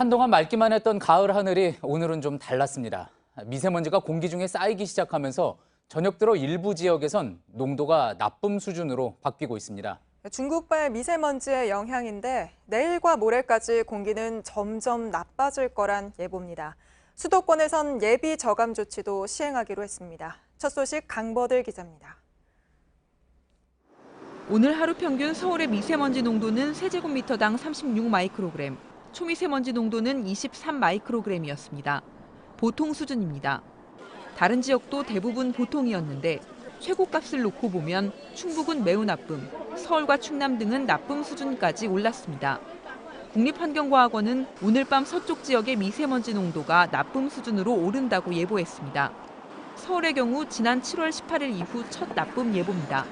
한동안 맑기만 했던 가을 하늘이 오늘은 좀 달랐습니다. 미세먼지가 공기 중에 쌓이기 시작하면서 저녁 들어 일부 지역에선 농도가 나쁨 수준으로 바뀌고 있습니다. 중국발 미세먼지의 영향인데 내일과 모레까지 공기는 점점 나빠질 거란 예보입니다. 수도권에선 예비 저감 조치도 시행하기로 했습니다. 첫 소식 강버들 기자입니다. 오늘 하루 평균 서울의 미세먼지 농도는 세제곱미터당 36 마이크로그램, 초미세먼지 농도는 23 마이크로그램이었습니다. 보통 수준입니다. 다른 지역도 대부분 보통이었는데 최고값을 놓고 보면 충북은 매우 나쁨, 서울과 충남 등은 나쁨 수준까지 올랐습니다. 국립환경과학원은 오늘 밤 서쪽 지역의 미세먼지 농도가 나쁨 수준으로 오른다고 예보했습니다. 서울의 경우 지난 7월 18일 이후 첫 나쁨 예보입니다.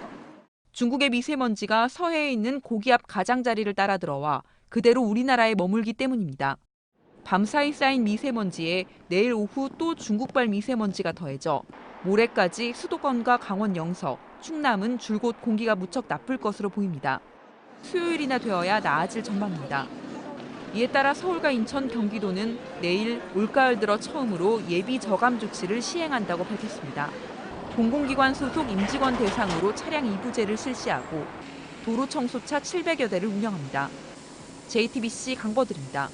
중국의 미세먼지가 서해에 있는 고기압 가장자리를 따라 들어와 그대로 우리나라에 머물기 때문입니다. 밤사이 쌓인 미세먼지에 내일 오후 또 중국발 미세먼지가 더해져 모레까지 수도권과 강원 영서, 충남은 줄곧 공기가 무척 나쁠 것으로 보입니다. 수요일이나 되어야 나아질 전망입니다. 이에 따라 서울과 인천, 경기도는 내일 올가을 들어 처음으로 예비 저감 조치를 시행한다고 밝혔습니다. 공공기관 소속 임직원 대상으로 차량 이부제를 실시하고 도로 청소차 700여 대를 운영합니다. JTBC 강버들입니다.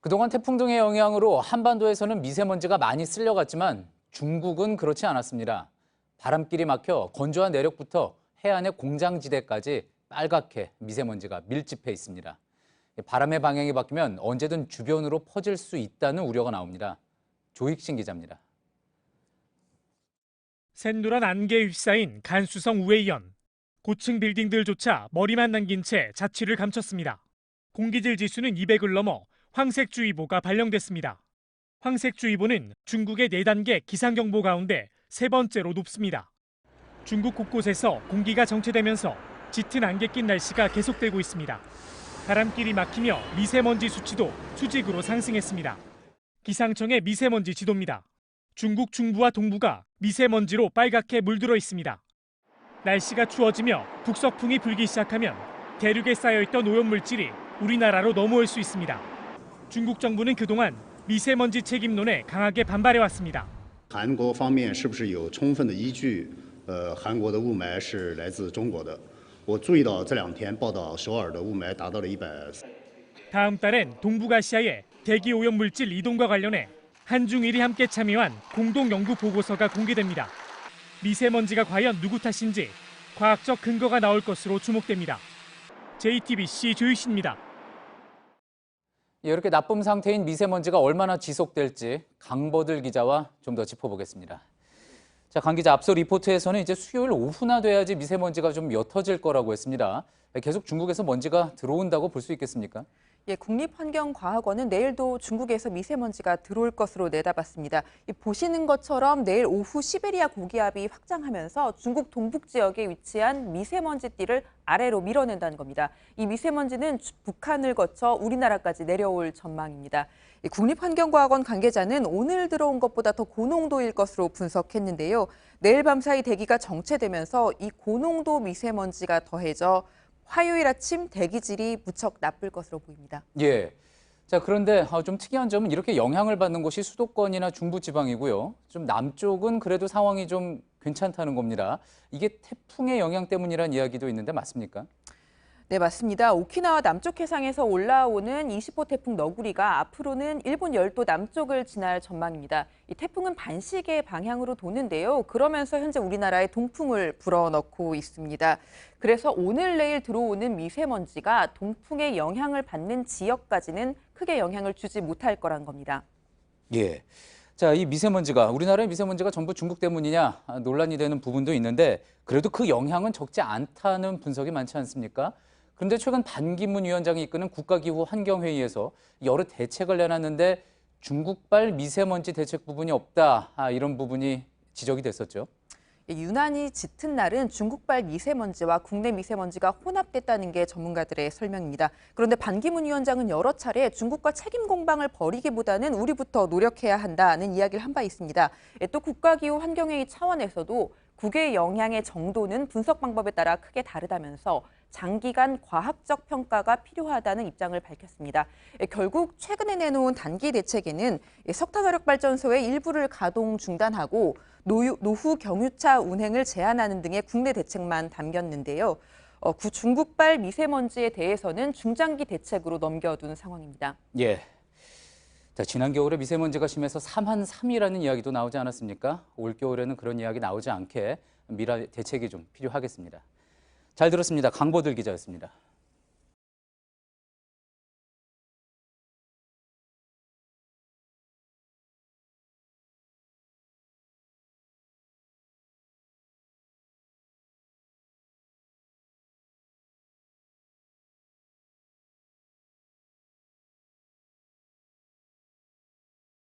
그동안 태풍 등의 영향으로 한반도에서는 미세먼지가 많이 쓸려갔지만 중국은 그렇지 않았습니다. 바람길이 막혀 건조한 내륙부터 해안의 공장지대까지 빨갛게 미세먼지가 밀집해 있습니다. 바람의 방향이 바뀌면 언제든 주변으로 퍼질 수 있다는 우려가 나옵니다. 조익신 기자입니다. 샛노란 안개에 휩싸인 간수성 우회현. 고층 빌딩들조차 머리만 남긴 채 자취를 감췄습니다. 공기질 지수는 200을 넘어 황색주의보가 발령됐습니다. 황색주의보는 중국의 4단계 기상경보 가운데 세 번째로 높습니다. 중국 곳곳에서 공기가 정체되면서 짙은 안개 낀 날씨가 계속되고 있습니다. 바람길이 막히며 미세먼지 수치도 수직으로 상승했습니다. 기상청의 미세먼지 지도입니다. 중국 중부와 동부가 미세먼지로 빨갛게 물들어 있습니다. 날씨가 추워지며 북서풍이 불기 시작하면 대륙에 쌓여있던 오염물질이 우리나라로 넘어올 수 있습니다. 중국 정부는 그동안 미세먼지 책임론에 강하게 반발해왔습니다. 韩国方面是不是有充分的依据？韩国的雾霾是来自中国的。我注意到这2天报道首尔的雾霾达到了100。 다음 달엔 동북아시아의 대기 오염물질 이동과 관련해 한중일이 함께 참여한 공동 연구 보고서가 공개됩니다. 미세먼지가 과연 누구 탓인지 과학적 근거가 나올 것으로 주목됩니다. JTBC 조유신입니다. 이렇게 나쁨 상태인 미세먼지가 얼마나 지속될지 강버들 기자와 좀 더 짚어보겠습니다. 자, 강 기자, 앞서 리포트에서는 이제 수요일 오후나 돼야지 미세먼지가 좀 옅어질 거라고 했습니다. 계속 중국에서 먼지가 들어온다고 볼 수 있겠습니까? 예, 국립환경과학원은 내일도 중국에서 미세먼지가 들어올 것으로 내다봤습니다. 보시는 것처럼 내일 오후 시베리아 고기압이 확장하면서 중국 동북 지역에 위치한 미세먼지띠를 아래로 밀어낸다는 겁니다. 이 미세먼지는 북한을 거쳐 우리나라까지 내려올 전망입니다. 국립환경과학원 관계자는 오늘 들어온 것보다 더 고농도일 것으로 분석했는데요. 내일 밤 사이 대기가 정체되면서 이 고농도 미세먼지가 더해져 화요일 아침 대기질이 무척 나쁠 것으로 보입니다. 예. 자, 그런데 좀 특이한 점은 이렇게 영향을 받는 곳이 수도권이나 중부지방이고요. 좀 남쪽은 그래도 상황이 좀 괜찮다는 겁니다. 이게 태풍의 영향 때문이라는 이야기도 있는데 맞습니까? 네, 맞습니다. 오키나와 남쪽 해상에서 올라오는 20호 태풍 너구리가 앞으로는 일본 열도 남쪽을 지날 전망입니다. 이 태풍은 반시계 방향으로 도는데요. 그러면서 현재 우리나라에 동풍을 불어넣고 있습니다. 그래서 오늘 내일 들어오는 미세먼지가 동풍의 영향을 받는 지역까지는 크게 영향을 주지 못할 거란 겁니다. 예. 자, 이 미세먼지가 우리나라의 미세먼지가 전부 중국 때문이냐 논란이 되는 부분도 있는데 그래도 그 영향은 적지 않다는 분석이 많지 않습니까? 그런데 최근 반기문 위원장이 이끄는 국가기후 환경회의에서 여러 대책을 내놨는데 중국발 미세먼지 대책 부분이 없다, 이런 부분이 지적이 됐었죠. 유난히 짙은 날은 중국발 미세먼지와 국내 미세먼지가 혼합됐다는 게 전문가들의 설명입니다. 그런데 반기문 위원장은 여러 차례 중국과 책임 공방을 벌이기보다는 우리부터 노력해야 한다는 이야기를 한 바 있습니다. 또 국가기후 환경회의 차원에서도 국외 영향의 정도는 분석 방법에 따라 크게 다르다면서 장기간 과학적 평가가 필요하다는 입장을 밝혔습니다. 결국 최근에 내놓은 단기 대책에는 석탄화력발전소의 일부를 가동 중단하고 노후 경유차 운행을 제한하는 등의 국내 대책만 담겼는데요. 중국발 미세먼지에 대해서는 중장기 대책으로 넘겨둔 상황입니다. 예. 자, 지난 겨울에 미세먼지가 심해서 삼한삼이라는 이야기도 나오지 않았습니까? 올 겨울에는 그런 이야기 나오지 않게 미라 대책이 좀 필요하겠습니다. 잘 들었습니다. 강보들 기자였습니다.